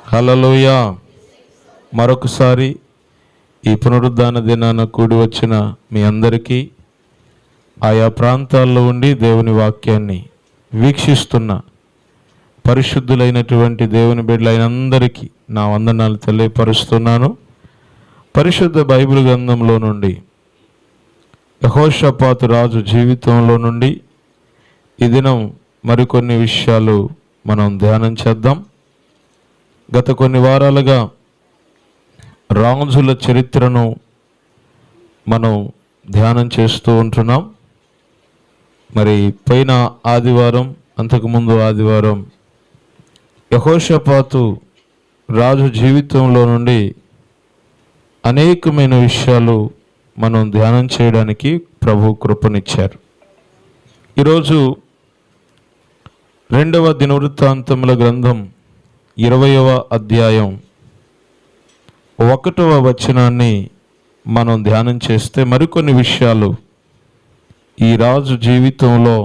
హల్లెలూయా. మరొకసారి ఈ పునరుద్ధాన దినాన కూడి వచ్చిన మీ అందరికీ, ఆయా ప్రాంతాల్లో ఉండి దేవుని వాక్యాన్ని వీక్షిస్తున్న పరిశుద్ధులైనటువంటి దేవుని బిడ్డలైన అందరికీ నా వందనాలు తెలియపరుస్తున్నాను. పరిశుద్ధ బైబిల్ గ్రంథంలో నుండి యెహోషాపాతు రాజు జీవితంలో నుండి ఈ దినం మరికొన్ని విషయాలు మనం ధ్యానం చేద్దాం. గత కొన్ని వారాలుగా రాజుల చరిత్రను మనం ధ్యానం చేస్తూ ఉంటున్నాం. మరి పైన ఆదివారం, అంతకుముందు ఆదివారం యెహోషాపాతు రాజు జీవితంలో నుండి అనేకమైన విషయాలు మనం ధ్యానం చేయడానికి ప్రభు కృపనిచ్చారు. ఈరోజు 2వ దినవృత్తాంతముల గ్రంథం 20వ అధ్యాయం 1వ వచనాన్ని మనం ధ్యానం చేస్తే మరికొన్ని విషయాలు ఈ రాజు జీవితంలో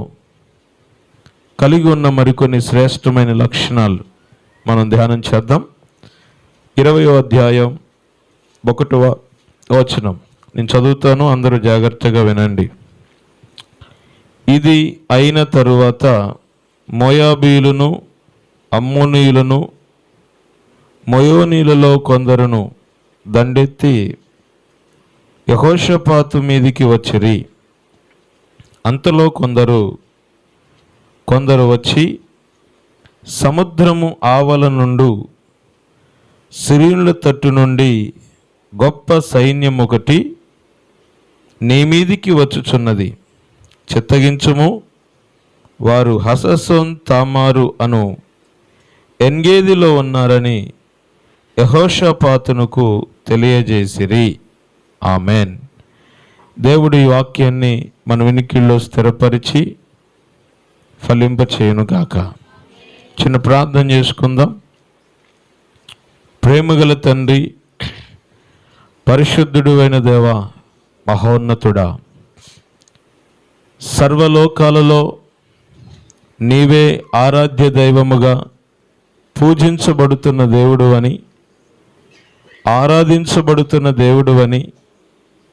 కలిగి ఉన్న మరికొన్ని శ్రేష్టమైన లక్షణాలు మనం ధ్యానం చేద్దాం. 20వ అధ్యాయం 1వ వచనం నేను చదువుతాను, అందరూ జాగ్రత్తగా వినండి. ఇది అయిన తరువాత మోయాబీయులను, అమ్మోనీయులను, మోయోనీలలో కొందరును దండెత్తి యెహోషాపాతు మీదికి వచ్చిరి. అంతలో కొందరు వచ్చి సముద్రము ఆవల నుండి సిరియనుల తట్టు నుండి గొప్ప సైన్యం ఒకటి నీ మీదికి వచ్చుచున్నది, చిత్తగించుము, వారు హససోన్ తామారు అను ఎన్గేదిలో ఉన్నారని యెహోషాపాతునకు తెలియజేసిరి. ఆమెన్. దేవుడి వాక్యాన్ని మన వినికిల్లో స్థిరపరిచి ఫలింపచేయునుగాక. చిన్న ప్రార్థన చేసుకుందాం. ప్రేమగల తండ్రి, పరిశుద్ధుడు అయిన దేవా, మహోన్నతుడా, సర్వలోకాలలో నీవే ఆరాధ్య దైవముగా పూజించబడుతున్న దేవుడు అని, ఆరాధించబడుతున్న దేవుడు అని,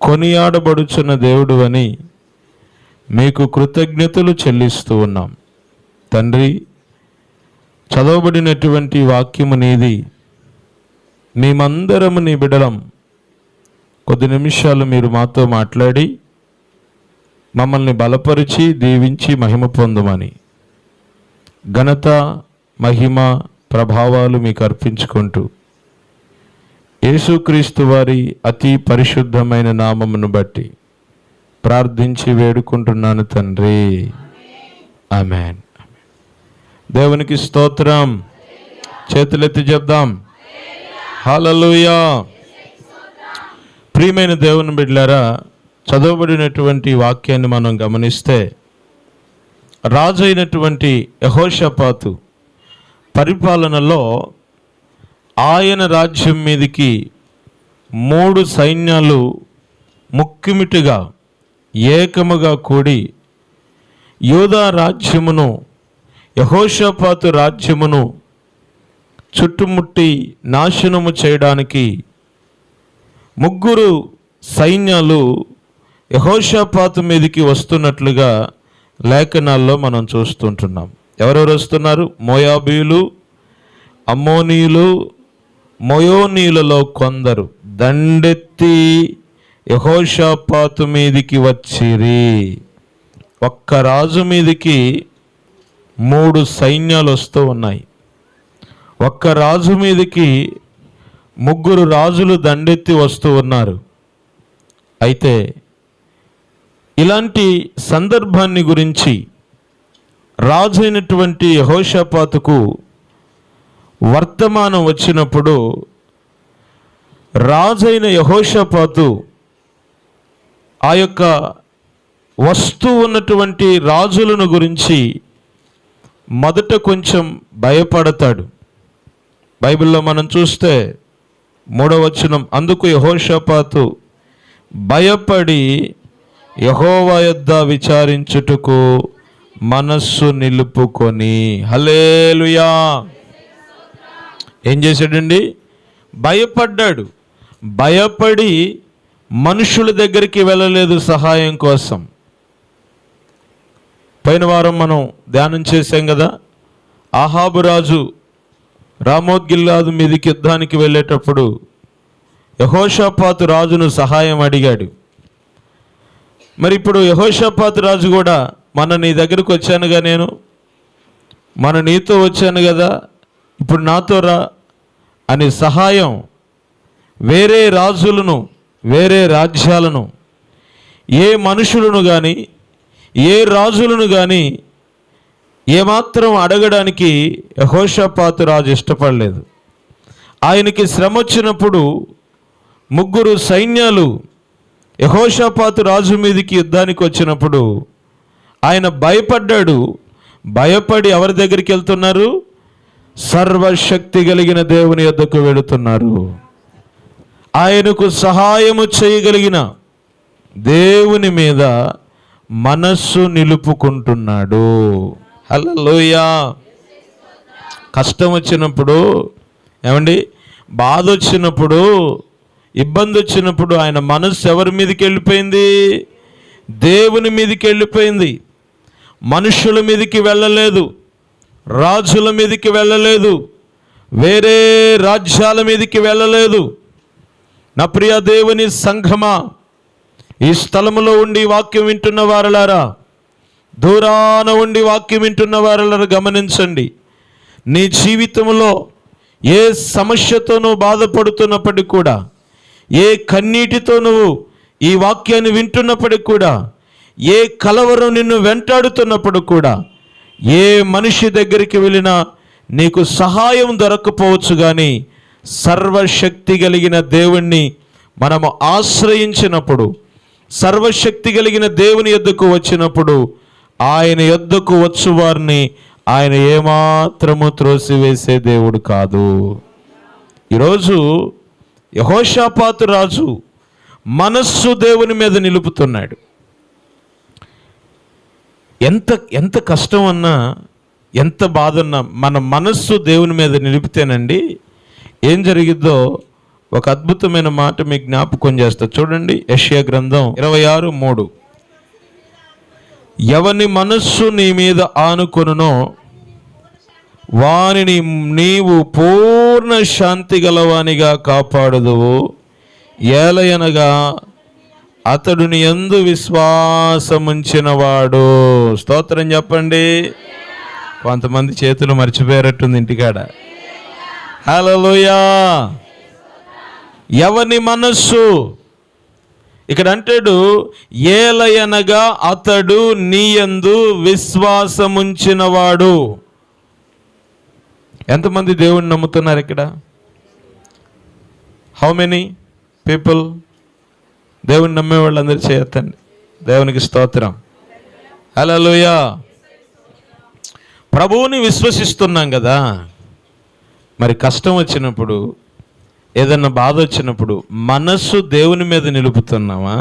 కొనియాడబడుచున్న దేవుడు అని మీకు కృతజ్ఞతలు చెల్లిస్తూ ఉన్నాం. తండ్రి, చదవబడినటువంటి వాక్యము నీది. మేమందరము నీ బిడ్డలం. కొద్ది నిమిషాలు మీరు మాతో మాట్లాడి మమ్మల్ని బలపరిచి దీవించి మహిమ పొందమని, ఘనత, మహిమ, ప్రభావాలు మీకు అర్పించుకుంటూ యేసుక్రీస్తు వారి అతి పరిశుద్ధమైన నామమును బట్టి ప్రార్థించి వేడుకుంటున్నాను తండ్రి. ఆమేన్. దేవునికి స్తోత్రం. చేతులెత్తి చెప్దాం హల్లెలూయా. ప్రియమైన దేవుని బిడ్డలారా, చదవబడినటువంటి వాక్యాన్ని మనం గమనిస్తే రాజు అయినటువంటి యెహోషాపాతు పరిపాలనలో ఆయన రాజ్యం మీదికి 3 సైన్యాలు ముక్కిమిటిగా ఏకముగా కూడి యూదా రాజ్యమును, యెహోషాపాతు రాజ్యమును చుట్టుముట్టి నాశనము చేయడానికి 3 సైన్యాలు యెహోషాపాతు మీదికి వస్తున్నట్లుగా లేఖనాల్లో మనం చూస్తుంటున్నాం. ఎవరెవరు వస్తున్నారు? మోయాబీయులు, అమ్మోనీయులు, మోయోనీయులలో కొందరు దండెత్తి యెహోషాపాతు మీదికి వచ్చిరి. ఒక్క రాజు మీదికి 3 సైన్యాలు వస్తూ ఉన్నాయి. ఒక్క రాజు మీదికి 3 రాజులు దండెత్తి వస్తూ ఉన్నారు. అయితే ఇలాంటి సందర్భాన్ని గురించి రాజు అయినటువంటి యెహోషాపాతుకు వర్తమానం వచ్చినప్పుడు రాజైన యెహోషాపాతు ఆ యొక్క వస్తూ ఉన్నటువంటి రాజులను గురించి మొదట కొంచెం భయపడతాడు. బైబిల్లో మనం చూస్తే 3వ వచనం, అందుకు యెహోషాపాతు భయపడి యెహోవా యొద్ద విచారించుటకు మనస్సు నిలుపుకొని. హల్లెలూయా. ఏం చేశాడండి? భయపడ్డాడు. భయపడి మనుషుల దగ్గరికి వెళ్ళలేదు సహాయం కోసం. పోయిన వారం మనం ధ్యానం చేశాం కదా, ఆహాబు రాజు రామోత్గిల్లాదు మీదికి యుద్ధానికి వెళ్ళేటప్పుడు యెహోషాపాతు రాజును సహాయం అడిగాడు. మరి ఇప్పుడు యెహోషాపాతు రాజు కూడా నీ దగ్గరకు వచ్చానుగా, నేను నీతో వచ్చాను కదా, ఇప్పుడు నాతో రా అని సహాయం వేరే రాజులను, వేరే రాజ్యాలను, ఏ మనుషులను కానీ ఏ రాజులను కానీ ఏమాత్రం అడగడానికి యెహోషాపాతు రాజు ఇష్టపడలేదు. ఆయనకి శ్రమ వచ్చినప్పుడు 3 సైన్యాలు యెహోషాపాతు రాజు మీదకి యుద్ధానికి వచ్చినప్పుడు ఆయన భయపడ్డాడు. భయపడి ఎవరి దగ్గరికి వెళ్తున్నారు? సర్వశక్తి కలిగిన దేవుని యొద్దకు వెళుతున్నారు. ఆయనకు సహాయము చేయగలిగిన దేవుని మీద మనస్సు నిలుపుకుంటున్నాడు. హల్లెలూయా. కష్టం వచ్చినప్పుడు, బాధ వచ్చినప్పుడు, ఇబ్బంది వచ్చినప్పుడు ఆయన మనస్సు ఎవరి మీదకి వెళ్ళిపోయింది? దేవుని మీదకి వెళ్ళిపోయింది. మనుషుల మీదకి వెళ్ళలేదు, రాజుల మీదకి వెళ్ళలేదు, వేరే రాజ్యాల మీదకి వెళ్ళలేదు. నా ప్రియ దేవుని సంఘమా, ఈ స్థలములో ఉండి వాక్యం వింటున్న వారలారా, దూరాన ఉండి వాక్యం వింటున్న వారలారా గమనించండి. నీ జీవితంలో ఏ సమస్యతో నువ్వు బాధపడుతున్నప్పటికీ కూడా, ఏ కన్నీటితో నువ్వు ఈ వాక్యాన్ని వింటున్నప్పటికి కూడా, ఏ కలవరం నిన్ను వెంటాడుతున్నప్పుడు కూడా, ఏ మనిషి దగ్గరికి వెళ్ళినా నీకు సహాయం దొరకపోవచ్చు, కానీ సర్వశక్తి కలిగిన దేవుణ్ణి మనము ఆశ్రయించినప్పుడు, సర్వశక్తి కలిగిన దేవుని యొద్దకు వచ్చినప్పుడు, ఆయన యొద్దకు వచ్చు వారిని ఆయన ఏమాత్రము త్రోసివేసే దేవుడు కాదు. ఈరోజు యెహోషాపాతు రాజు మనస్సు దేవుని మీద నిలుపుతున్నాడు. ఎంత కష్టం అన్నా, ఎంత బాధ ఉన్నా మన మనస్సు దేవుని మీద నిలిపితేనండి ఏం జరిగిద్దో ఒక అద్భుతమైన మాట మీకు జ్ఞాపకం చేస్తా. చూడండి, యెషయా గ్రంథం 26:3. ఎవని మనస్సు నీ మీద ఆనుకొనునో వానిని నీవు పూర్ణ శాంతి గలవానిగా కాపాడుదువు. ఏలయనగా అతడు నీ యందు విశ్వాసముంచినవాడు. స్తోత్రం చెప్పండి. కొంతమంది చేతులు మర్చిపోయారట్టుంది ఇంటికాడ. హల్లెలూయా. ఎవని మనస్సు ఇక్కడ అంటాడు, ఏలయనగా అతడు నీ యందు విశ్వాసముంచినవాడు. ఎంతమంది దేవుణ్ణి నమ్ముతున్నారు ఇక్కడ? How many people? దేవుని నమ్మే వాళ్ళందరూ చేయొద్దండి. దేవునికి స్తోత్రం. హల్లెలూయా. ప్రభువుని విశ్వసిస్తున్నాం కదా, మరి కష్టం వచ్చినప్పుడు, ఏదన్నా బాధ వచ్చినప్పుడు మనస్సు దేవుని మీద నిలుపుతున్నామా,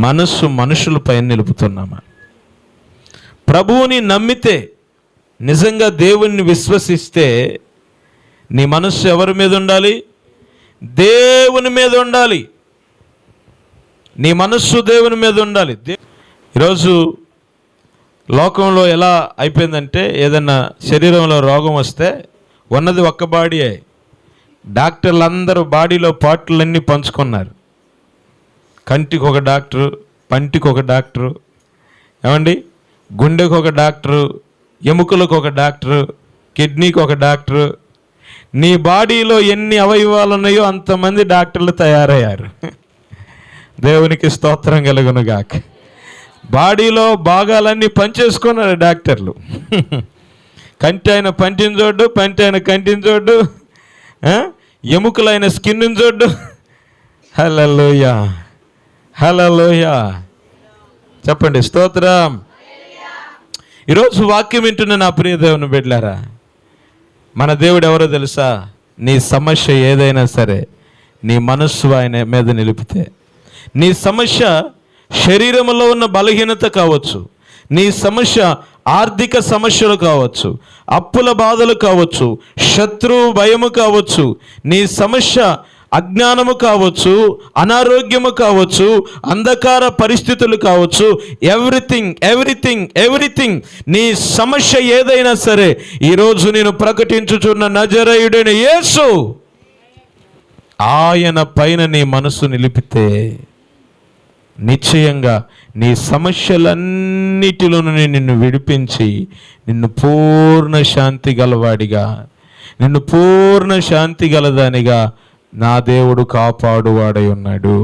మనస్సు మనుషుల పైన నిలుపుతున్నామా? ప్రభువుని నమ్మితే, నిజంగా దేవుణ్ణి విశ్వసిస్తే నీ మనస్సు ఎవరి మీద ఉండాలి? దేవుని మీద ఉండాలి. నీ మనస్సు దేవుని మీద ఉండాలి. ఈరోజు లోకంలో ఎలా అయిపోయిందంటే, ఏదన్నా శరీరంలో రోగం వస్తే ఉన్నది ఒక్క బాడీయే. డాక్టర్లు అందరూ బాడీలో పార్ట్లన్నీ పంచుకున్నారు. కంటికి ఒక డాక్టరు, పంటికి ఒక డాక్టరు, గుండెకు ఒక డాక్టరు, ఎముకలకు ఒక డాక్టరు, కిడ్నీకి ఒక డాక్టరు. నీ బాడీలో ఎన్ని అవయవాలు ఉన్నాయో అంతమంది డాక్టర్లు తయారయ్యారు. దేవునికి స్తోత్రం కలుగునుగాక. బాడీలో భాగాలన్నీ పనిచేసుకున్నారు డాక్టర్లు. కంటి అయిన పంటిని చూడ్డు, పంటి అయిన కంటిని చూడ్డు, ఎముకలైన స్కిన్ని చూడ్డు. హల్లెలూయా, హల్లెలూయా. చెప్పండి స్తోత్రం. ఈరోజు వాక్యం వింటున్న నా ప్రియ దేవుని బిడ్డలారా, మన దేవుడు ఎవరో తెలుసా? నీ సమస్య ఏదైనా సరే నీ మనస్సు ఆయన మీద నిలిపితే, నీ సమస్య శరీరంలో ఉన్న బలహీనత కావచ్చు, నీ సమస్య ఆర్థిక సమస్యలు కావచ్చు, అప్పుల బాధలు కావచ్చు, శత్రువు భయము కావచ్చు, నీ సమస్య అజ్ఞానము కావచ్చు, అనారోగ్యము కావచ్చు, అంధకార పరిస్థితులు కావచ్చు, ఎవ్రీథింగ్ నీ సమస్య ఏదైనా సరే ఈరోజు నేను ప్రకటించుచున్న నజరేయుడైన యేసు ఆయన పైన నీ మనసు నిలిపితే నిశ్చయంగా నీ సమస్యలన్నిటిలోనూ నిన్ను విడిపించి నిన్ను పూర్ణ శాంతి గలవాడిగా, నిన్ను పూర్ణ శాంతి గలదానిగా నా దేవుడు కాపాడువాడై ఉన్నాడు.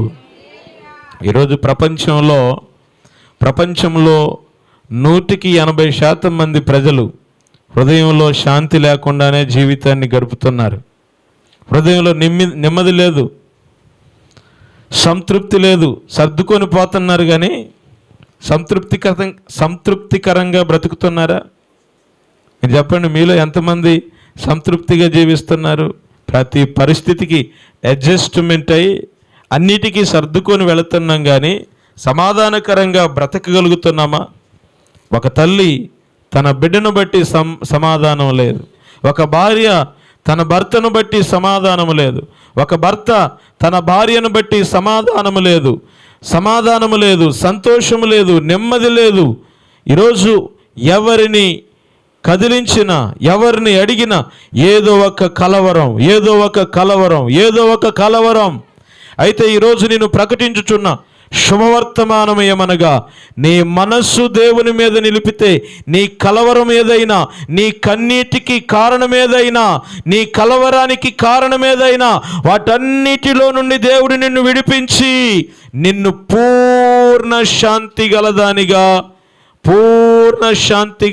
ఈరోజు ప్రపంచంలో 180% మంది ప్రజలు హృదయంలో శాంతి లేకుండానే జీవితాన్ని గడుపుతున్నారు. హృదయంలో నెమ్మది లేదు, సంతృప్తి లేదు, సర్దుకొని పోతున్నారు. కానీ సంతృప్తికరంగా బ్రతుకుతున్నారా? మీరు చెప్పండి, మీలో ఎంతమంది సంతృప్తిగా జీవిస్తున్నారు? ప్రతి పరిస్థితికి అడ్జస్ట్మెంట్ అయ్యి అన్నిటికీ సర్దుకొని వెళుతున్నాం, కానీ సమాధానకరంగా బ్రతకగలుగుతున్నామా? ఒక తల్లి తన బిడ్డను బట్టి సమాధానం లేదు, ఒక భార్య తన భర్తను బట్టి సమాధానము లేదు, ఒక భర్త తన భార్యను బట్టి సమాధానము లేదు, సంతోషము లేదు, నెమ్మది లేదు. ఈరోజు ఎవరిని కదిలించినా, ఎవరిని అడిగినా ఏదో ఒక కలవరం. అయితే ఈరోజు నేను ప్రకటించుచున్న శుభవర్తమానం ఏమనగా, నీ మనస్సు దేవుని మీద నిలిపితే నీ కలవరం ఏదైనా, నీ కన్నీటికి కారణమేదైనా, నీ కలవరానికి కారణమేదైనా, వాటన్నిటిలో నుండి దేవుడు నిన్ను విడిపించి నిన్ను పూర్ణ శాంతి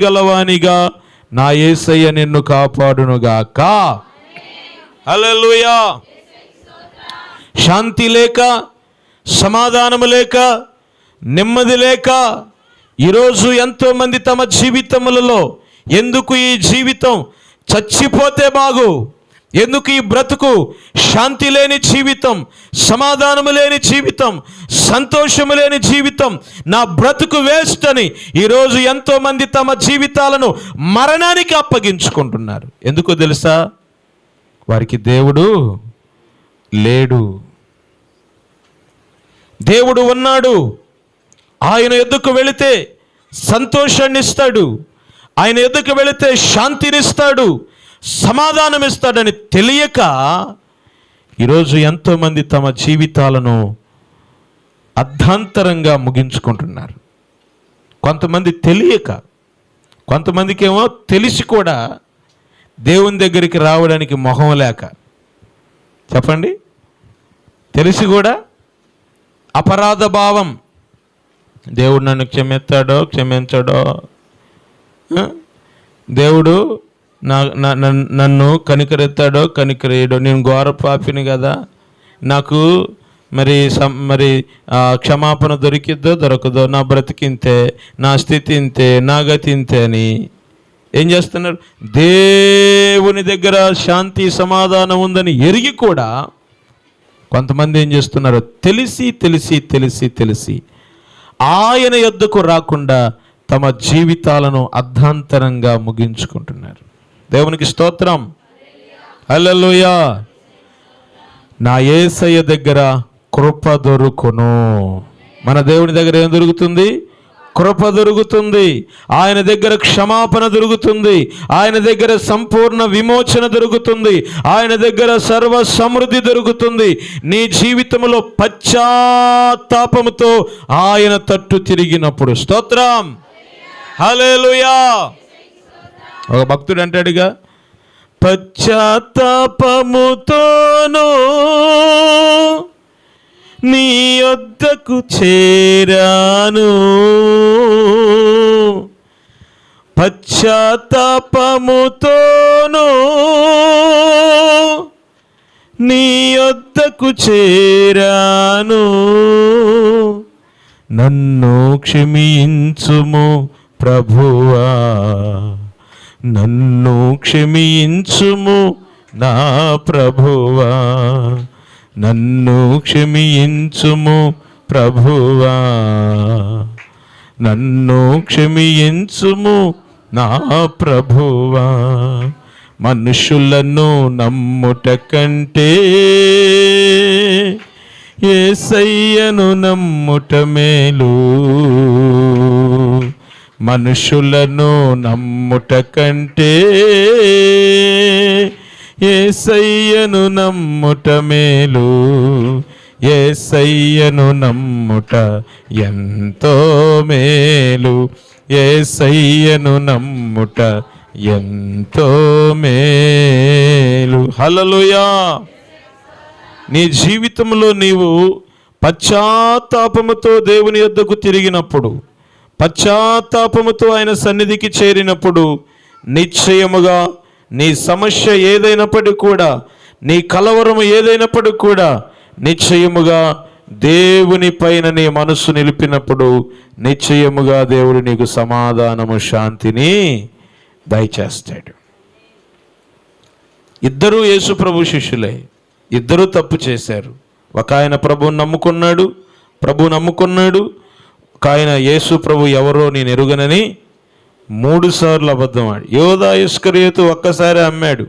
గలవానిగా నా యేసయ్య నిన్ను కాపాడునుగాక. హల్లెలూయా. శాంతి లేక, సమాధానము లేక, నెమ్మది లేక ఈరోజు ఎంతోమంది తమ జీవితములలో ఎందుకు ఈ జీవితం చచ్చిపోతే బాగు, ఎందుకు ఈ బ్రతుకు శాంతి లేని జీవితం, సమాధానము లేని జీవితం, సంతోషము లేని జీవితం, నా బ్రతుకు వేస్ట్ అని ఈరోజు ఎంతోమంది తమ జీవితాలను మరణానికి అప్పగించుకుంటున్నారు. ఎందుకో తెలుసా? వారికి దేవుడు లేడు. దేవుడు ఉన్నాడు. ఆయన ఎద్దుకు వెళితే సంతోషాన్ని ఇస్తాడు, ఆయన ఎద్దుకు వెళితే శాంతినిస్తాడు, సమాధానం ఇస్తాడని తెలియక ఈరోజు ఎంతోమంది తమ జీవితాలను అర్ధాంతరంగా ముగించుకుంటున్నారు. కొంతమంది తెలియక, కొంతమందికి ఏమో తెలిసి కూడా దేవుని దగ్గరికి రావడానికి మొహం లేక. చెప్పండి, తెలిసి కూడా అపరాధ భావం, దేవుడు నన్ను క్షమించాడో, దేవుడు నన్ను కనికరేయడో, నేను ఘోర పాపిని కదా, నాకు మరి క్షమాపణ దొరకదో, నా బ్రతికింతే, నా స్థితి ఇంతే, నా గతి ఇంతే అని ఏం చేస్తున్నారు? దేవుని దగ్గర శాంతి సమాధానం ఉందని ఎరిగి కూడా కొంతమంది ఏం చేస్తున్నారు? తెలిసి ఆయన యొద్దకు రాకుండా తమ జీవితాలను అర్ధాంతరంగా ముగించుకుంటున్నారు. దేవునికి స్తోత్రం. హల్లెలూయా. నా యేసయ్య దగ్గర కృప దొరుకును. మన దేవుని దగ్గర ఏం దొరుకుతుంది? కృప దొరుకుతుంది. ఆయన దగ్గర క్షమాపణ దొరుకుతుంది. ఆయన దగ్గర సంపూర్ణ విమోచన దొరుకుతుంది. ఆయన దగ్గర సర్వ సమృద్ధి దొరుకుతుంది. నీ జీవితంలో పశ్చాత్తాపముతో ఆయన తట్టు తిరిగినప్పుడు. స్తోత్రం. హల్లెలూయా. ఒక భక్తుడు అంటాడుగా, పశ్చాత్తాపముతోనూ నీ యొద్దకు చేరాను, పశ్చాత్తాపముతోనూ నీ యొద్దకు చేరాను, నన్ను క్షమించుము ప్రభువా, నన్ను క్షమించుము నా ప్రభువా, నన్ను క్షమించుము ప్రభువా, నన్ను క్షమించుము నా ప్రభువా. మనుషులను నమ్ముట కంటే యేసయ్యను నమ్ముట మేలు. మనుషులను నమ్ముట కంటే యేసయ్యను నమ్ముట మేలు. యేసయ్యను నమ్ముట ఎంతో మేలు. యేసయ్యను నమ్ముట ఎంతో మేలు. హల్లెలూయా. నీ జీవితంలో నీవు పశ్చాత్తాపముతో దేవుని యొద్దకు తిరిగినప్పుడు, పశ్చాత్తాపముతో ఆయన సన్నిధికి చేరినప్పుడు నిశ్చయముగా నీ సమస్య ఏదైనప్పటికీ కూడా, నీ కలవరము ఏదైనప్పటికీ కూడా నిశ్చయముగా దేవుని పైన నీ మనస్సు నిలిపినప్పుడు నిశ్చయముగా దేవుడు నీకు సమాధానము, శాంతిని దయచేస్తాడు. ఇద్దరూ యేసు ప్రభు శిష్యులే, ఇద్దరూ తప్పు చేశారు. ఒక ఆయన ప్రభువుని నమ్ముకున్నాడు, ఒక ఆయన యేసు ప్రభు ఎవరో నేను ఎరుగనని 3 సార్లు అబద్ధం ఆడి. యోధా ఇస్కరియోతు ఒక్కసారి అమ్మాడు,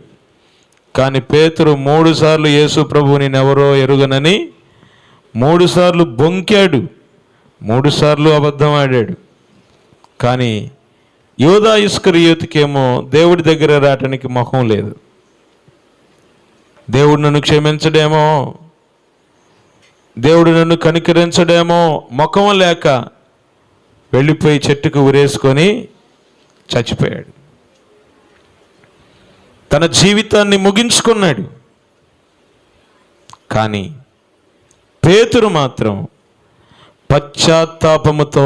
కానీ పేతురు 3 సార్లు యేసు ప్రభు నేనెవరో ఎరుగనని 3 సార్లు బొంకాడు, 3 సార్లు అబద్ధం ఆడాడు. కానీ యోధా ఇస్కరియోతుకేమో దేవుడి దగ్గర రావటానికి మొహం లేదు. దేవుడు నన్ను క్షమించడేమో, దేవుడు నన్ను కనికరించడేమో ముఖం లేక వెళ్ళిపోయి చెట్టుకు ఉరేసుకొని చచ్చిపోయాడు. తన జీవితాన్ని ముగించుకున్నాడు. కానీ పేతురు మాత్రం పశ్చాత్తాపముతో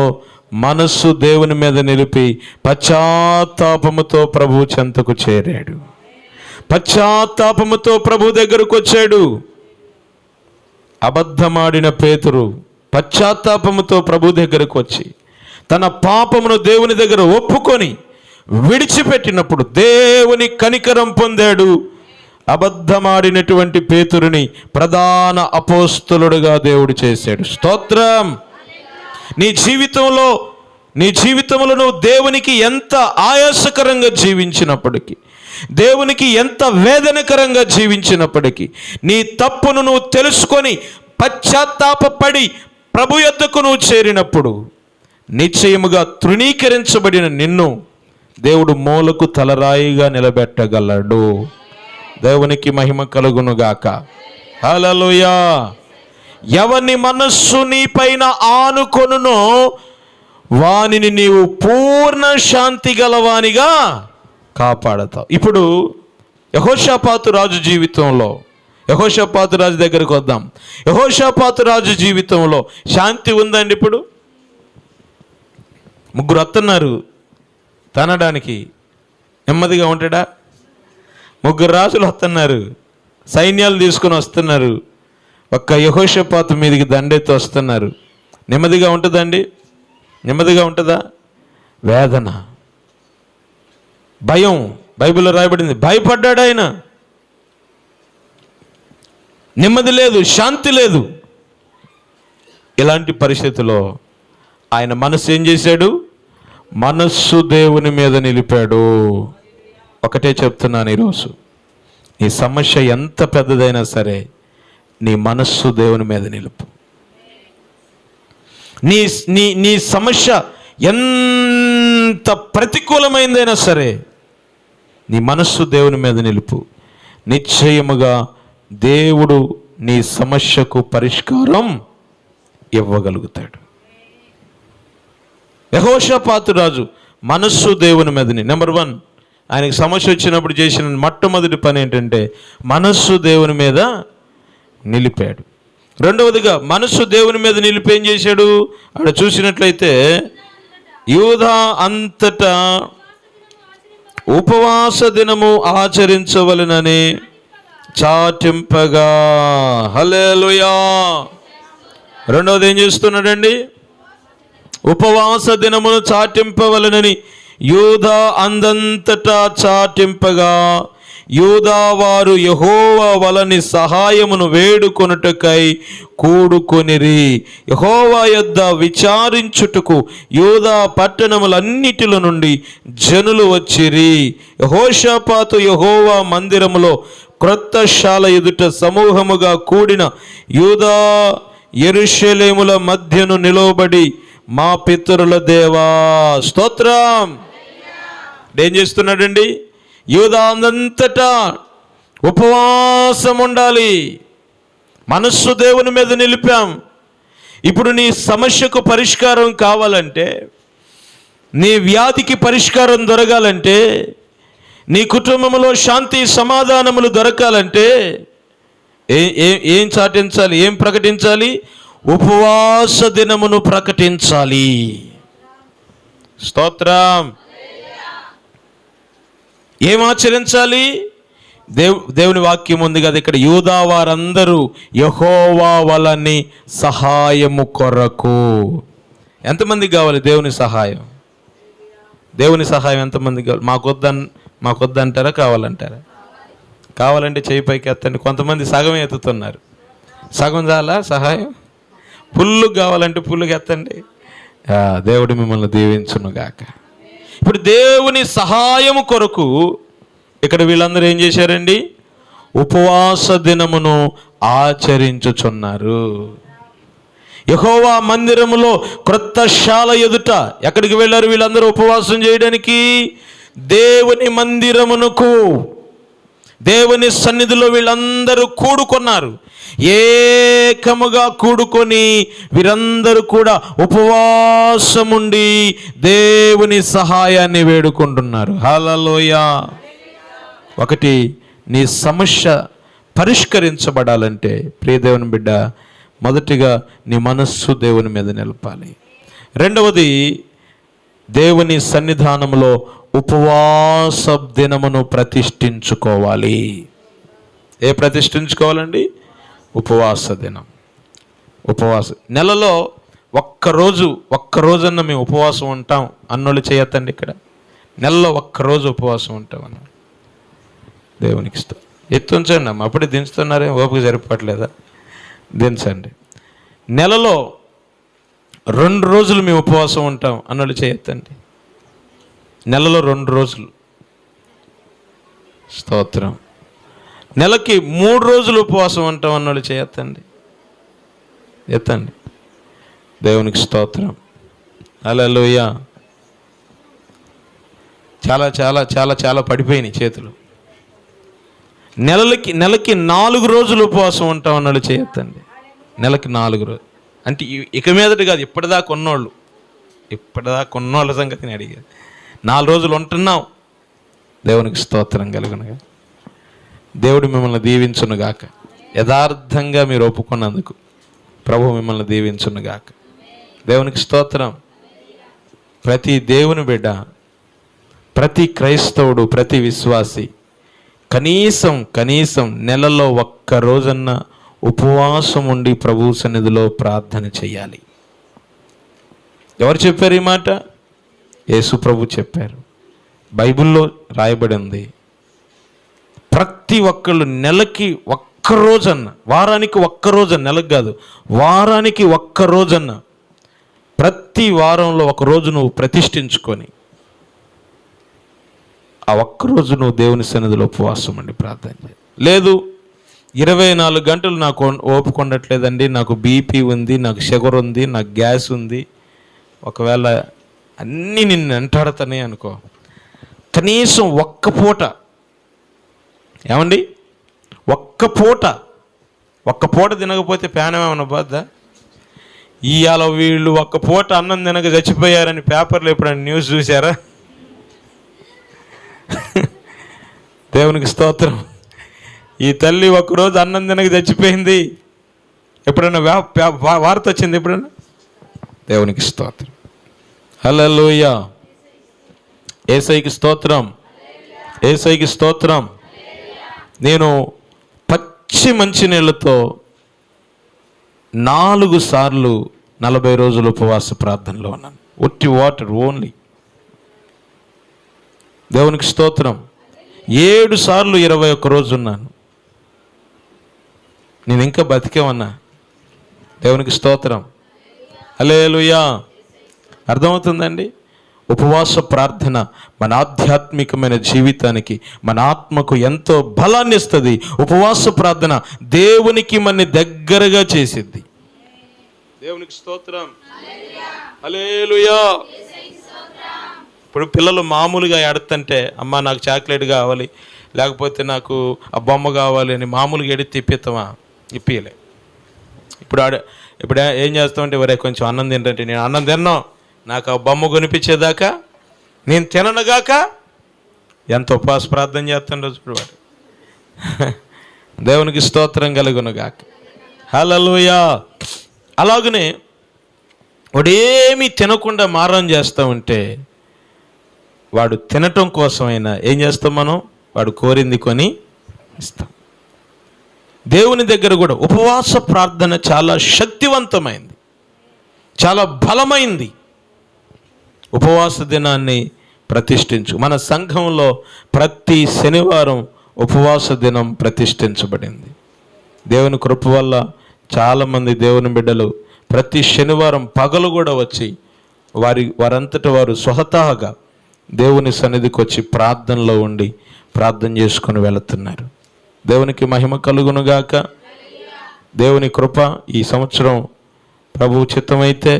మనస్సు దేవుని మీద నిలిపి పశ్చాత్తాపముతో ప్రభు చెంతకు చేరాడు. పశ్చాత్తాపముతో ప్రభు దగ్గరకు వచ్చాడు. అబద్ధమాడిన పేతురు పశ్చాత్తాపముతో ప్రభు దగ్గరకు వచ్చి తన పాపమును దేవుని దగ్గర ఒప్పుకొని విడిచిపెట్టినప్పుడు దేవుని కనికరం పొందాడు. అబద్ధమాడినటువంటి పేతురుని ప్రధాన అపోస్తలుడుగా దేవుడు చేశాడు. స్తోత్రం. నీ జీవితంలో నువ్వు దేవునికి ఎంత ఆయాసకరంగా జీవించినప్పటికీ, దేవునికి ఎంత వేదనకరంగా జీవించినప్పటికీ, నీ తప్పును నువ్వు తెలుసుకొని పశ్చాత్తాపపడి ప్రభు యొద్దకు నువ్వు చేరినప్పుడు నిశ్చయముగా తృణీకరించబడిన నిన్ను దేవుడు మూలకు తలరాయిగా నిలబెట్టగలడు. దేవునికి మహిమ కలుగునుగాక. హల్లెలూయా. ఎవని మనస్సు నీ పైన ఆనుకొనునో వానిని నీవు పూర్ణ శాంతి గలవానిగా కాపాడతావు. ఇప్పుడు యెహోషాపాతు రాజు జీవితంలో, యెహోషాపాతు రాజు దగ్గరికి వద్దాం. యెహోషాపాతు రాజు జీవితంలో శాంతి ఉందండి. ఇప్పుడు 3 వస్తున్నారు తనడానికి, నెమ్మదిగా ఉంటాడా? 3 రాజులు వస్తున్నారు, సైన్యాలు తీసుకొని వస్తున్నారు, ఒక్క యెహోషాపాతు మీదకి దండెత్తి వస్తున్నారు. నెమ్మదిగా ఉంటుందండి? నెమ్మదిగా ఉంటుందా? వేదన, భయం. బైబిల్లో రాయబడింది, భయపడ్డాడు ఆయన. నెమ్మది లేదు, శాంతి లేదు. ఇలాంటి పరిస్థితిలో ఆయన మనస్సు ఏం చేశాడు? మనస్సు దేవుని మీద నిలిపాడు. ఒకటే చెప్తున్నాను ఈరోజు, నీ సమస్య ఎంత పెద్దదైనా సరే నీ మనస్సు దేవుని మీద నిలుపు. నీ సమస్య ఎంత ప్రతికూలమైందైనా సరే నీ మనస్సు దేవుని మీద నిలుపు. నిశ్చయముగా దేవుడు నీ సమస్యకు పరిష్కారం ఇవ్వగలుగుతాడు. యెహోషాపాతు రాజు మనస్సు దేవుని మీదని. నెంబర్ 1, ఆయనకి సమస్య వచ్చినప్పుడు చేసిన మొట్టమొదటి పని ఏంటంటే మనస్సు దేవుని మీద నిలిపాడు. రెండవదిగా మనస్సు దేవుని మీద నిలిపి ఏం చేశాడు? అక్కడ చూసినట్లయితే యూదా అంతటా ఉపవాస దినము ఆచరించవలెనని చాటింపగా. హల్లెలూయా. రెండవది ఏం చేస్తున్నాడండి? ఉపవాస దినమును చాటింపవలనని యూదా అందంతటా చాటింపగా యూదావారు యెహోవా వలని సహాయమును వేడుకొనుటకై కూడుకొనిరి. యెహోవా యొద్ద విచారించుటకు యూదా పట్టణములన్నిటిలో నుండి జనులు వచ్చిరి. యెహోషాపాతు యెహోవా మందిరములో క్రొత్త శాల ఎదుట సమూహముగా కూడిన యూదా యెరూషలేముల మధ్యను నిలవబడి, మా పితరుల దేవా స్తోత్రం. ఏం చేస్తున్నాడండి? యూదా అంతటా ఉపవాసం ఉండాలి. మనస్సు దేవుని మీద నిలిపాం. ఇప్పుడు నీ సమస్యకు పరిష్కారం కావాలంటే, నీ వ్యాధికి పరిష్కారం దొరకాలంటే, నీ కుటుంబంలో శాంతి సమాధానములు దొరకాలంటే ఏం చాటించాలి? ఏం ప్రకటించాలి? ఉపవాస దినమును ప్రకటించాలి. స్తోత్రం. ఏం ఆచరించాలి? దేవుని వాక్యం ఉంది కదా ఇక్కడ, యూదా వారందరూ యెహోవా వలని సహాయము కొరకు. ఎంతమందికి కావాలి దేవుని సహాయం? దేవుని సహాయం ఎంతమందికి కావాలి? మాకొద్దంటారా కావాలంటారా? కావాలంటే చేయి పైకి ఎత్తండి. కొంతమంది సగం ఎత్తుతున్నారు. సగం చాలా సహాయం. పుల్లు కావాలంటే పుల్లుకి ఎత్తండి. దేవుడు మిమ్మల్ని దీవించునుగాక. ఇప్పుడు దేవుని సహాయము కొరకు ఇక్కడ వీళ్ళందరూ ఏం చేశారండి? ఉపవాస దినమును ఆచరించుచున్నారు. యెహోవా మందిరములో క్రొత్త శాల ఎదుట ఎక్కడికి వెళ్ళారు వీళ్ళందరూ ఉపవాసం చేయడానికి? దేవుని మందిరమునకు, దేవుని సన్నిధిలో వీళ్ళందరూ కూడుకున్నారు. ఏకముగా కూడుకొని వీరందరూ కూడా ఉపవాసముండి దేవుని సహాయాన్ని వేడుకుంటున్నారు. హల్లెలూయా. ఒకటి, నీ సమస్య పరిష్కరించబడాలంటే ప్రియ దేవుని బిడ్డ, మొదటిగా నీ మనస్సు దేవుని మీద నిలపాలి. రెండవది, దేవుని సన్నిధానంలో ఉపవాస దినమును ప్రతిష్ఠించుకోవాలి. ఏ ప్రతిష్ఠించుకోవాలండి? ఉపవాస దినం. నెలలో ఒక్కరోజన్న మేము ఉపవాసం ఉంటాం అన్నోళ్ళు చేయొద్దండి. ఇక్కడ నెలలో ఒక్కరోజు ఉపవాసం ఉంటామన్న దేవునికి ఇష్టం. ఎత్తుంచండి అమ్మ, అప్పుడే దించుతున్నారే, ఓపిక సరిపోవట్లేదా? దించండి. నెలలో 2 రోజులు మేము ఉపవాసం ఉంటాం అన్నోళ్ళు చేయొద్దండి. నెలలో 2 రోజులు. స్తోత్రం. నెలకి 3 రోజులు ఉపవాసం ఉంటాం అన్నోళ్ళు చేయొద్దండి. ఎత్తండి. దేవునికి స్తోత్రం. హల్లెలూయా. చాలా చాలా చాలా చాలా పడిపోయినాయి చేతులు. నెలకి 4 రోజులు ఉపవాసం ఉంటాం అన్నోళ్ళు చేయొద్దండి. నెలకి 4 రోజులు అంటే ఇక మీదట కాదు, ఇప్పటిదాకా ఉన్నోళ్ళ సంగతిని అడిగారు. 4 రోజులు ఉంటున్నాం. దేవునికి స్తోత్రం కలుగునుగా. దేవుడు మిమ్మల్ని దీవించునుగాక. యథార్థంగా మీరు ఒప్పుకున్నందుకు ప్రభు మిమ్మల్ని దీవించునుగాక. దేవునికి స్తోత్రం. ప్రతి దేవుని బిడ్డ, ప్రతి క్రైస్తవుడు, ప్రతి విశ్వాసి కనీసం నెలలో 1 రోజన్న ఉపవాసం ఉండి ప్రభు సన్నిధిలో ప్రార్థన చేయాలి. ఎవరు చెప్పారు ఈ మాట? యేసు ప్రభు చెప్పారు. బైబిల్లో రాయబడి ఉంది. ప్రతి ఒక్కళ్ళు నెలకి 1 రోజన్న, వారానికి 1 రోజన్న, నెలకు కాదు, వారానికి 1 రోజన్న, ప్రతి వారంలో 1 రోజు నువ్వు ప్రతిష్ఠించుకొని ఆ 1 రోజు నువ్వు దేవుని సన్నిధిలో ఉపవాసం అండి ప్రార్థన చేయాలి. లేదు 24 గంటలు నాకు ఓపిక ఉండట్లేదండి, నాకు బీపీ ఉంది, నాకు షుగర్ ఉంది, నాకు గ్యాస్ ఉంది, ఒకవేళ అన్నీ నిన్ను వెంటాడుతానే అనుకో, కనీసం 1 పూట, ఏమండి 1 పూట తినకపోతే పేనమేమన్నా పోద్దా? ఇవాళ వీళ్ళు 1 పూట అన్నం తినక చచ్చిపోయారని పేపర్లో ఎప్పుడైనా న్యూస్ చూసారా? దేవునికి స్తోత్రం. ఈ తల్లి 1 రోజు అన్నం తినక చచ్చిపోయింది. ఎప్పుడైనా వార్త వచ్చింది ఎప్పుడైనా? దేవునికి స్తోత్రం. హల్లెలూయా. యేసయ్యకి స్తోత్రం. యేసయ్యకి స్తోత్రం. నేను పచ్చి మంచినీళ్ళతో 4 సార్లు 40 రోజులు ఉపవాస ప్రార్థనలో ఉన్నాను. ఒట్టి వాటర్ ఓన్లీ. దేవునికి స్తోత్రం. 7 సార్లు 21 రోజు ఉన్నాను. నేను ఇంకా బతికే ఉన్నా. దేవునికి స్తోత్రం. హల్లెలూయా. అర్థమవుతుందండి? ఉపవాస ప్రార్థన మన ఆధ్యాత్మికమైన జీవితానికి, మన ఆత్మకు ఎంతో బలాన్ని ఇస్తుంది. ఉపవాస ప్రార్థన దేవునికి మన దగ్గరగా చేసిద్ది. దేవునికి స్తోత్రం. హల్లెలూయా. ఇప్పుడు పిల్లలు మామూలుగా ఏడుతుంటే, అమ్మ నాకు చాక్లెట్ కావాలి, లేకపోతే నాకు ఆ బొమ్మ కావాలి అని మామూలుగా ఎడితే ఇప్పిస్తామా? ఇప్పియలే. ఇప్పుడు ఏం చేస్తామంటే, వరే కొంచెం అన్నం తింటే, నేను అన్నం తిన్నాం, నాకు ఆ బొమ్మ కొనిపించేదాకా నేను తిననుగాక ఎంత ఉపవాస ప్రార్థన చేస్తుండో చూడవాడు. దేవునికి స్తోత్రం కలుగునుగాక. హల్లెలూయా. అలాగనే వాడేమీ తినకుండా మారం చేస్తూ ఉంటే, వాడు తినటం కోసమైనా ఏం చేస్తాం మనం? వాడు కోరింది కొని ఇస్తాం. దేవుని దగ్గర కూడా ఉపవాస ప్రార్థన చాలా శక్తివంతమైంది, చాలా బలమైంది. ఉపవాస దినాన్ని ప్రతిష్ఠించు. మన సంఘంలో ప్రతి శనివారం ఉపవాస దినం ప్రతిష్ఠించబడింది. దేవుని కృప వల్ల చాలామంది దేవుని బిడ్డలు ప్రతి శనివారం పగలు కూడా వచ్చి వారంతట వారు స్వతహాగా దేవుని సన్నిధికి వచ్చి ప్రార్థనలో ఉండి ప్రార్థన చేసుకొని వెళుతున్నారు. దేవునికి మహిమ కలుగునుగాక. దేవుని కృప. ఈ సంవత్సరం ప్రభువు చిత్తమైతే,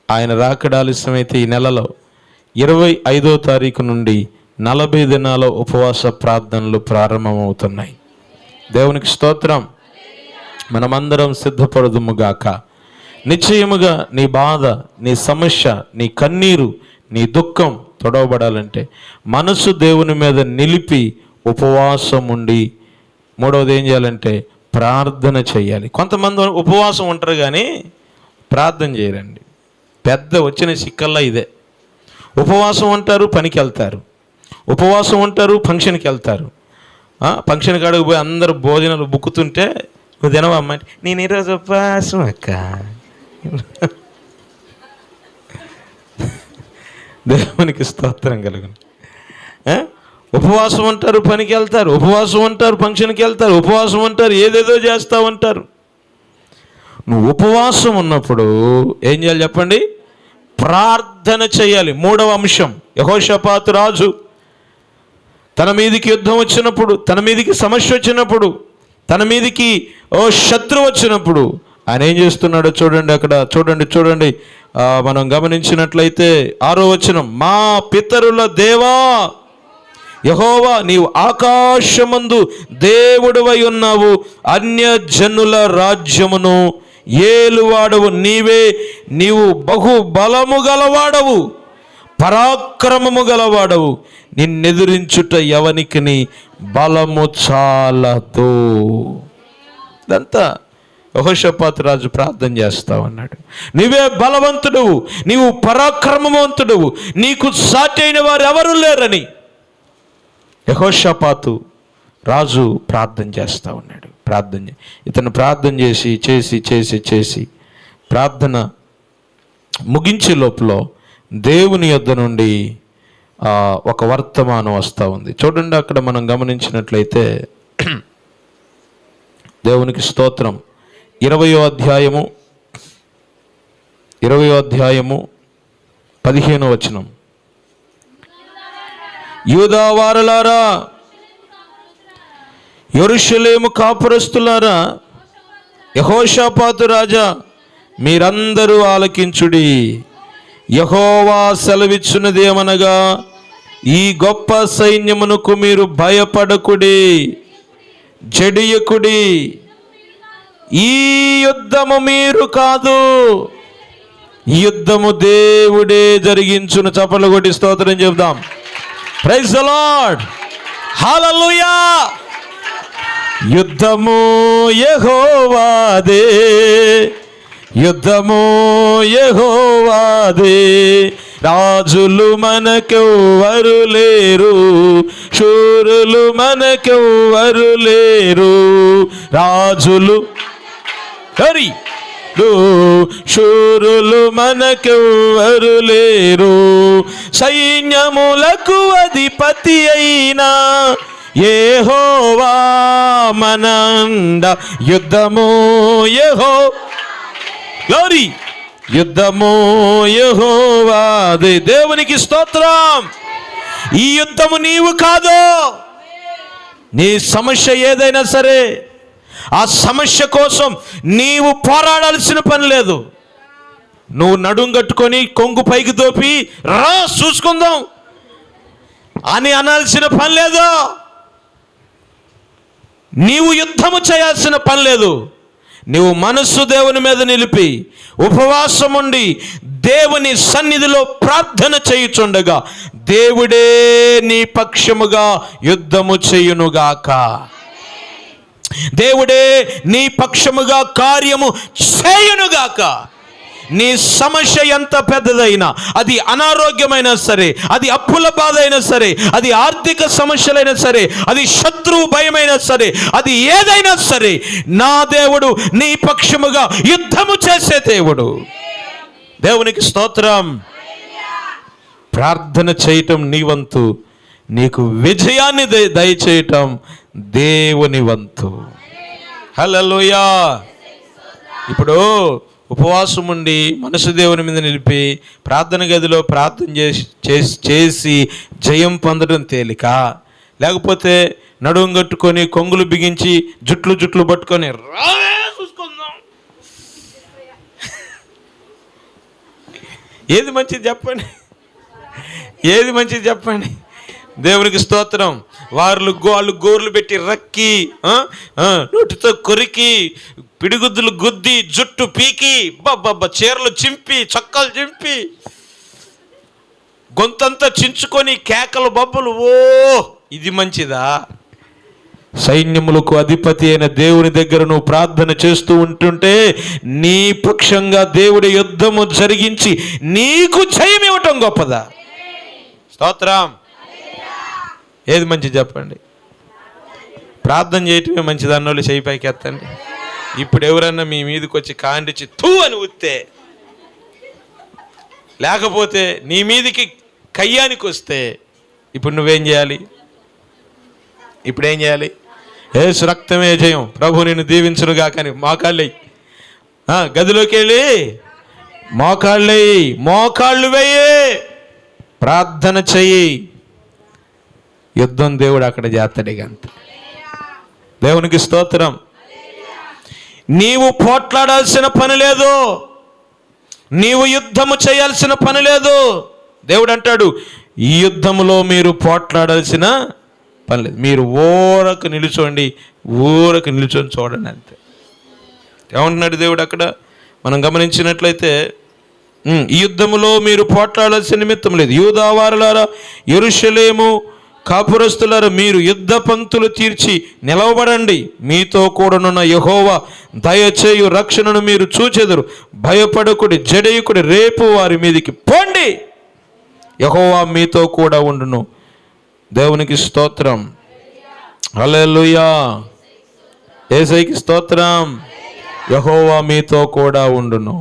ఆయన రాకడ ఆలస్యమైతే ఈ నెలలో 25వ తారీఖు నుండి 40 దినాల ఉపవాస ప్రార్థనలు ప్రారంభమవుతున్నాయి. దేవునికి స్తోత్రం. మనమందరం సిద్ధపడదుముగాక. నిశ్చయముగా నీ బాధ, నీ సమస్య, నీ కన్నీరు, నీ దుఃఖం తొడవబడాలంటే మనసు దేవుని మీద నిలిపి ఉపవాసం ఉండి, మూడవది ఏం చేయాలంటే ప్రార్థన చేయాలి. కొంతమంది ఉపవాసం ఉంటారు కానీ ప్రార్థన చేయరండి. పెద్ద వచ్చిన సిక్కల్లా ఇదే. ఉపవాసం ఉంటారు, పనికి వెళ్తారు. ఉపవాసం ఉంటారు, ఫంక్షన్కి వెళ్తారు. ఫంక్షన్ కాడికి పోయి అందరూ భోజనాలు బుక్కుతుంటే, నువ్వు తినవమ్మ, నేను ఈరోజు ఉపవాసం అక్క. దేవునికి స్తోత్రం కలుగును. ఉపవాసం ఉంటారు, పనికి వెళ్తారు. ఉపవాసం ఉంటారు, ఫంక్షన్కి వెళ్తారు. ఉపవాసం ఉంటారు, ఏదేదో చేస్తూ ఉంటారు. నువ్వు ఉపవాసం ఉన్నప్పుడు ఏం చేయాలి చెప్పండి? ప్రార్థన చేయాలి. 3వ అంశం, యెహోషాపాతు రాజు తన మీదికి యుద్ధం వచ్చినప్పుడు, తన మీదికి సమస్య వచ్చినప్పుడు, తన మీదికి శత్రువు వచ్చినప్పుడు ఆయన ఏం చేస్తున్నాడో చూడండి. అక్కడ చూడండి మనం గమనించినట్లయితే 6వ వచనం, మా పితరుల దేవా యెహోవా, నీవు ఆకాశమందు దేవుడవై ఉన్నావు, అన్యజనుల రాజ్యమును ఏలువాడవు నీవు బహు బలము గలవాడవు, పరాక్రమము గలవాడవు, నిన్నెదిరించుట ఎవనికి నీ బలము చాలదు. ఇదంతా యెహోషాపాతు రాజు ప్రార్థన చేస్తా ఉన్నాడు. నీవే బలవంతుడవు, నీవు పరాక్రమవంతుడవు, నీకు సాటి అయిన వారు ఎవరు లేరని యెహోషాపాతు రాజు ప్రార్థన చేస్తూ ఉన్నాడు. ఇతను ప్రార్థన చేసి ప్రార్థన ముగించే లోపల దేవుని యొద్ద నుండి ఒక వర్తమానం వస్తూ ఉంది. చూడండి, అక్కడ మనం గమనించినట్లయితే దేవునికి స్తోత్రం. 20వ అధ్యాయము 15వ వచనం, యూదా వారలారా, యెరూషలేము కాపురస్తులారా, యెహోషాపాతు రాజా, మీరందరూ ఆలకించుడి. యెహోవా సెలవిచ్చున్నది ఏమనగా, ఈ గొప్ప సైన్యమునకు మీరు భయపడకుడి, జడియకుడి. ఈ యుద్ధము మీరు కాదు, ఈ యుద్ధము దేవుడే జరిగించును. చప్పట్లు కొట్టి స్తోత్రం చెప్దాం. Praise the Lord. హల్లెలూయా. యుద్ధము యెహోవాదే, యుద్ధము యెహోవాదే, రాజులు మనకెవ్వరు లేరు, శూరులు మనకెవ్వరు లేరు. రాజులు శూరులు మనకెవ్వరు లేరు. సైన్యములకు అధిపతి అయినా యెహోవా మనంద యుద్ధము గ్లోరీ యుద్ధము యెహోవాదే. దేవునికి స్తోత్రం. ఈ యుద్ధము నీవు కాదు. నీ సమస్య ఏదైనా సరే ఆ సమస్య కోసం నీవు పోరాడాల్సిన పని లేదు. నువ్వు నడుం కట్టుకొని కొంగు పైకి దోపి రా చూసుకుందాం అని అనాల్సిన పని లేదు. నీవు యుద్ధము చేయాల్సిన పని లేదు. నీవు మనస్సు దేవుని మీద నిలిపి ఉపవాసం ఉండి దేవుని సన్నిధిలో ప్రార్థన చేయుచుండగా దేవుడే నీ పక్షముగా యుద్ధము చేయునుగాక. దేవుడే నీ పక్షముగా కార్యము చేయునుగాక. నీ సమస్య ఎంత పెద్దదైనా, అది అనారోగ్యమైనా సరే, అది అప్పుల బాధ అయినా సరే, అది ఆర్థిక సమస్యలైనా సరే, అది శత్రువు భయమైనా సరే, అది ఏదైనా సరే, నా దేవుడు నీ పక్షముగా యుద్ధము చేసే దేవుడు. దేవునికి స్తోత్రం. ప్రార్థన చేయటం నీ వంతు, నీకు విజయాన్ని దయచేయటం దేవుని వంతు. హల్లెలూయా. ఇప్పుడు ఉపవాసం ఉండి మనసు దేవుని మీద నిలిపి ప్రార్థన గదిలో ప్రార్థన చేసి జయం పొందడం తేలిక, లేకపోతే నడుము కట్టుకొని కొంగులు బిగించి జుట్లు పట్టుకొని రావే చూసుకుందాం, ఏది మంచిది చెప్పండి? ఏది మంచిది చెప్పండి? దేవునికి స్తోత్రం. వాళ్ళు గోర్లు పెట్టి రక్కి, నోటితో కొరికి, పిడిగుద్దులు గుద్ది, జుట్టు పీకి, చీరలు చింపి, చొక్కాలు చింపి, గొంతంతా చించుకొని కేకలు బొబ్బలు. ఓ ఇది మంచిదా? సైన్యములకు అధిపతి అయిన దేవుని దగ్గర నువ్వు ప్రార్థన చేస్తూ ఉంటుంటే నీ పక్షంగా దేవుడి యుద్ధము జరిగించి నీకు జయం ఇవ్వటం గొప్పదా? స్తోత్రం. ఏది మంచిది చెప్పండి? ప్రార్థన చేయటమే మంచిది అన్నోళ్ళు చేయి పైకి ఎత్తండి. ఇప్పుడు ఎవరన్నా మీ మీదకి వచ్చి కాండిచ్చి తూ అని ఉత్తే, లేకపోతే నీ మీదికి కయ్యానికి వస్తే ఇప్పుడు నువ్వేం చేయాలి? ఇప్పుడేం చేయాలి? యేసు రక్తమే జయం, ప్రభు నిన్ను దీవించునుగా. కానీ మోకాళ్ళేయి, గదిలోకి వెళ్ళి మోకాళ్ళు వేయి, ప్రార్థన చెయ్యి. యుద్ధం దేవుడు అక్కడ చేస్తాడు. అంత దేవునికి స్తోత్రం. నీవు పోట్లాడాల్సిన పని లేదు, నీవు యుద్ధము చేయాల్సిన పని లేదు. దేవుడు అంటాడు, ఈ యుద్ధములో మీరు పోట్లాడాల్సిన పని లేదు. మీరు ఊరకు నిలుచోండి చూడండి అంతే. ఏమంటున్నాడు దేవుడు అక్కడ? మనం గమనించినట్లయితే ఈ యుద్ధములో మీరు పోట్లాడాల్సిన నిమిత్తం లేదు. యూదావారులారా, యెరూషలేము కాపురస్తులారా, మీరు యుద్ధ పంక్తులు తీర్చి నిలవబడండి. మీతో కూడానున్న యెహోవా దయచేయు రక్షణను మీరు చూచెదరు. భయపడకుడి, జడయుకుడి, రేపు వారి మీదికి పోండి. యెహోవా మీతో కూడా ఉండును. దేవునికి స్తోత్రం. హల్లెలూయా. యేసయ్యకి స్తోత్రం. యెహోవా మీతో కూడా ఉండును.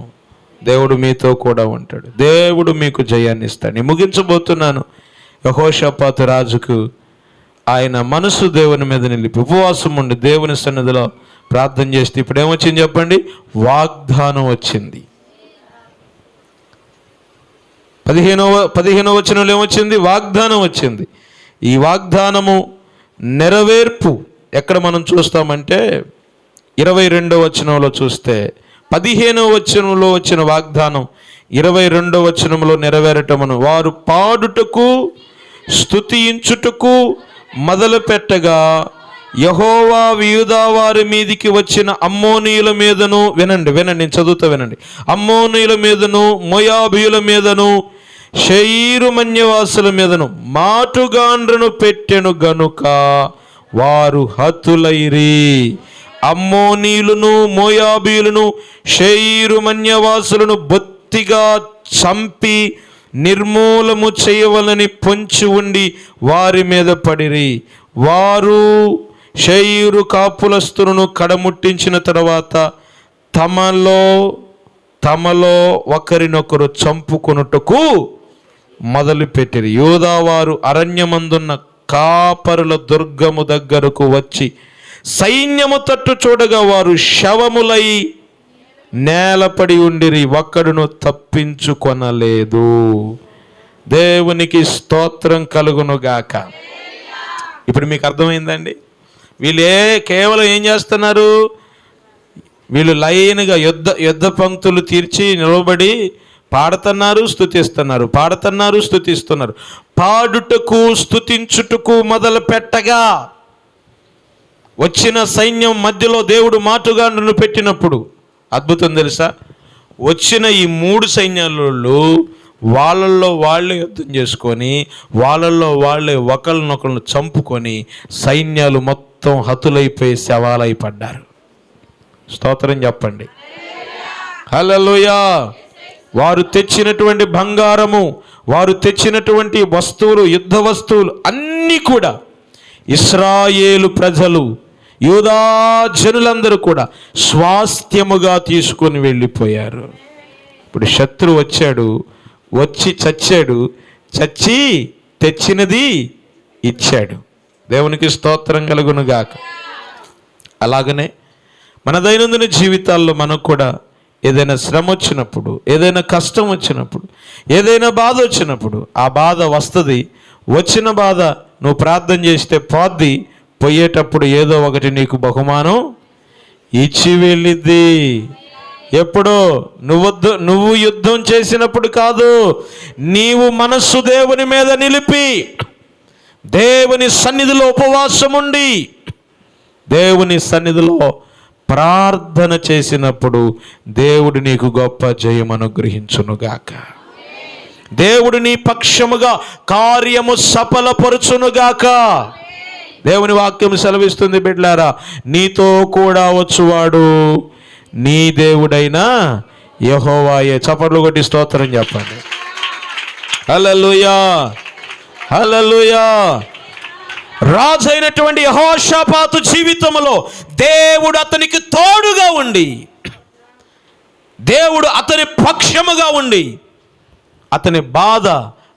దేవుడు మీతో కూడా ఉంటాడు. దేవుడు మీకు జయాన్ని ఇస్తాడు. నేను ముగించబోతున్నాను. యెహోషాపాతు రాజుకు ఆయన మనసు దేవుని మీద నిలిపి ఉపవాసం ఉండి దేవుని సన్నిధిలో ప్రార్థన చేస్తే ఇప్పుడు ఏమొచ్చింది చెప్పండి? వాగ్దానం వచ్చింది. 15వ వచనంలో ఏమొచ్చింది? వాగ్దానం వచ్చింది. ఈ వాగ్దానము నెరవేర్పు ఎక్కడ మనం చూస్తామంటే 22వ వచనంలో చూస్తే 15వ వచనంలో వచ్చిన వాగ్దానం 22వ వచనంలో నెరవేరటమును వారు పాడుటకు స్తుతించుటకు మొదలు పెట్టగా యెహోవా యూదా వారి మీదికి వచ్చిన అమ్మోనీయుల మీదను, వినండి నేను చదువుతా వినండి, అమ్మోనీయుల మీదను, మోయాబీయుల మీదను, శయీరు మన్యవాసుల మీదను మాటుగాండ్రను పెట్టెను గనుక వారు హతులైరి. అమ్మోనీయులను, మోయాబీయులను, శయీరు మన్యవాసులను బొత్తిగా చంపి నిర్మూలము చేయవలని పొంచి ఉండి వారి మీద పడిరి. వారు శయీరు కాపులస్తులను కడముట్టించిన తర్వాత తమలో ఒకరినొకరు చంపుకొనుటకు మొదలుపెట్టిరి. యూదావారు అరణ్యమందున్న కాపరుల దుర్గము దగ్గరకు వచ్చి సైన్యము తట్టు చూడగా వారు శవములై నేలపడి ఉండిరి, ఒక్కడును తప్పించుకొనలేదు. దేవునికి స్తోత్రం కలుగునుగాక. ఇప్పుడు మీకు అర్థమైందండి? కేవలం ఏం చేస్తున్నారు? వీళ్ళు లైన్గా యుద్ధ పంక్తులు తీర్చి నిలబడి పాడుతున్నారు, స్తుతిస్తున్నారు, పాడుతున్నారు, స్తుతిస్తున్నారు. పాడుటకు స్తుతించుటకు మొదలు పెట్టగా వచ్చిన సైన్యం మధ్యలో దేవుడు మాటుగాండ్రును పెట్టినప్పుడు అద్భుతం తెలుసా? వచ్చిన ఈ 3 సైన్యాలలో వాళ్ళల్లో వాళ్ళే యుద్ధం చేసుకొని, వాళ్ళల్లో వాళ్ళే ఒకరినొకరిని చంపుకొని సైన్యాలు మొత్తం హతులైపోయి శవాలై పడ్డారు. స్తోత్రం చెప్పండి. హల్లెలూయా. వారు తెచ్చినటువంటి బంగారము, వారు తెచ్చినటువంటి వస్తువులు, యుద్ధ వస్తువులు అన్నీ కూడా ఇశ్రాయేలు ప్రజలు, యూదా జనులందరూ కూడా స్వాస్థ్యముగా తీసుకొని వెళ్ళిపోయారు. ఇప్పుడు శత్రువు వచ్చాడు, వచ్చి చచ్చాడు, చచ్చి తెచ్చినది ఇచ్చాడు. దేవునికి స్తోత్రం కలుగునుగాక. అలాగనే మన దైనందిన జీవితాల్లో మనకు కూడా ఏదైనా శ్రమ వచ్చినప్పుడు, ఏదైనా కష్టం వచ్చినప్పుడు, ఏదైనా బాధ వచ్చినప్పుడు, ఆ బాధ వస్తుంది. వచ్చిన బాధ నువ్వు ప్రార్థన చేస్తే పోద్ది. పోయేటప్పుడు ఏదో ఒకటి నీకు బహుమానం ఇచ్చి వెళ్ళిద్ది. ఎప్పుడో నువ్వు యుద్ధం చేసినప్పుడు కాదు, నీవు మనస్సు దేవుని మీద నిలిపి దేవుని సన్నిధిలో ఉపవాసం ఉండి దేవుని సన్నిధిలో ప్రార్థన చేసినప్పుడు దేవుడు నీకు గొప్ప జయం అనుగ్రహించునుగాక. దేవుడు నీ పక్షముగా కార్యము సఫలపరుచునుగాక. దేవుని వాక్యం సెలవిస్తుంది, బిడ్డలారా, నీతో కూడా వచ్చువాడు నీ దేవుడైన యెహోవాయే. చప్పట్లు కొట్టి స్తోత్రం చెప్పండి. హల్లెలూయా, హల్లెలూయా. రాజైనటువంటి యెహోషాపాతు జీవితంలో దేవుడు అతనికి తోడుగా ఉండి, దేవుడు అతని పక్షముగా ఉండి, అతని బాధ,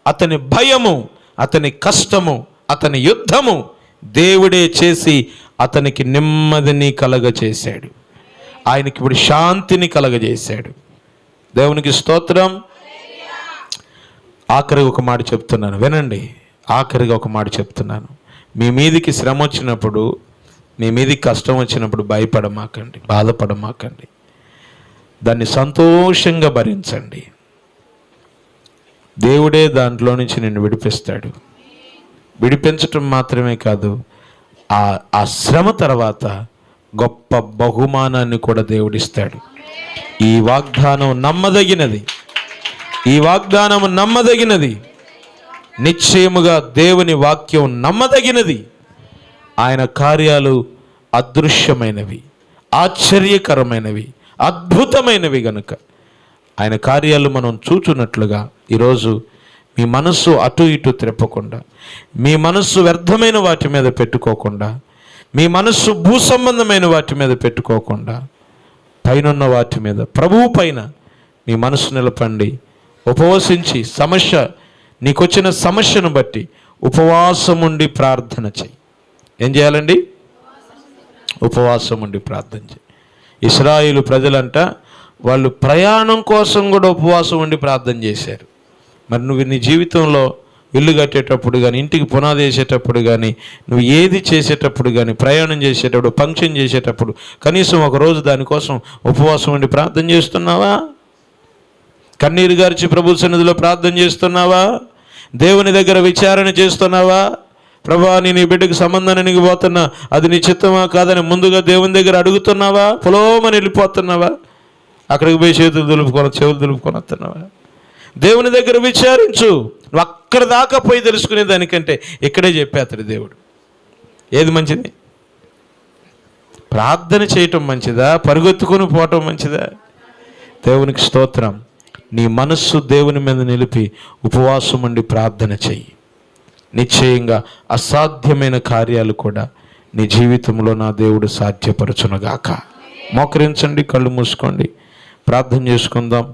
అతని భయము, అతని కష్టము, అతని యుద్ధము దేవుడే చేసి అతనికి నెమ్మదిని కలగజేశాడు. ఆయనకి ఇప్పుడు శాంతిని కలగజేశాడు. దేవునికి స్తోత్రం. ఆఖరికి ఒక మాట చెప్తున్నాను, వినండి. ఆఖరిగా ఒక మాట చెప్తున్నాను. మీ మీదికి శ్రమ వచ్చినప్పుడు, మీ మీదికి కష్టం వచ్చినప్పుడు భయపడమాకండి, బాధపడమాకండి. దాన్ని సంతోషంగా భరించండి. దేవుడే దాంట్లో నుంచి నిన్ను విడిపిస్తాడు. విడిపించటం మాత్రమే కాదు, ఆ శ్రమ తర్వాత గొప్ప బహుమానాన్ని కూడా దేవుడిస్తాడు. ఈ వాగ్దానం నమ్మదగినది, ఈ వాగ్దానం నమ్మదగినది. నిశ్చయముగా దేవుని వాక్యం నమ్మదగినది. ఆయన కార్యాలు అదృశ్యమైనవి, ఆశ్చర్యకరమైనవి, అద్భుతమైనవి గనుక ఆయన కార్యాలు మనం చూచున్నట్లుగా ఈరోజు మీ మనస్సు అటు ఇటు త్రిప్పకుండా, మీ మనస్సు వ్యర్థమైన వాటి మీద పెట్టుకోకుండా, మీ మనస్సు భూ సంబంధమైన వాటి మీద పెట్టుకోకుండా, పైనున్న వాటి మీద, ప్రభువు పైన మీ మనస్సు నిలపండి. ఉపవసించి నీకొచ్చిన సమస్యను బట్టి ఉపవాసం ఉండి ప్రార్థన చెయ్యి. ఏం చేయాలండి? ఉపవాసం ఉండి ప్రార్థన చెయ్యి. ఇశ్రాయేలు ప్రజలంట వాళ్ళు ప్రయాణం కోసం కూడా ఉపవాసం ఉండి ప్రార్థన చేశారు. మరి నువ్వు నీ జీవితంలో ఇల్లు కట్టేటప్పుడు కానీ, ఇంటికి పునాది వేసేటప్పుడు కానీ, నువ్వు ఏది చేసేటప్పుడు కానీ, ప్రయాణం చేసేటప్పుడు, ఫంక్షన్ చేసేటప్పుడు కనీసం ఒకరోజు దానికోసం ఉపవాసం ఉండి ప్రార్థన చేస్తున్నావా? కన్నీరు గార్చి ప్రభు సన్నిధిలో ప్రార్థన చేస్తున్నావా? దేవుని దగ్గర విచారణ చేస్తున్నావా? ప్రభా, నేను ఈ బిడ్డకు సంబంధానికి పోతున్నా, అది నీ చిత్తమా కాదని ముందుగా దేవుని దగ్గర అడుగుతున్నావా? పొలోమని వెళ్ళిపోతున్నావా? అక్కడికి పోయి చెవులు దులుపుకొని వస్తున్నావా? దేవుని దగ్గర విచారించు. నువ్వు అక్కడ దాకా పోయి తెలుసుకునే దానికంటే ఇక్కడే చెప్పేస్తాడు దేవుడు. ఏది మంచిది? ప్రార్థన చేయటం మంచిదా, పరుగెత్తుకొని పోవటం మంచిదా? దేవునికి స్తోత్రం. నీ మనస్సు దేవుని మీద నిలిపి ఉపవాసం ఉండి ప్రార్థన చెయ్యి. నిశ్చయంగా అసాధ్యమైన కార్యాలు కూడా నీ జీవితంలో నా దేవుడు సాధ్యపరచునుగాక. మోకరించండి, కళ్ళు మూసుకోండి, ప్రార్థన చేసుకుందాం.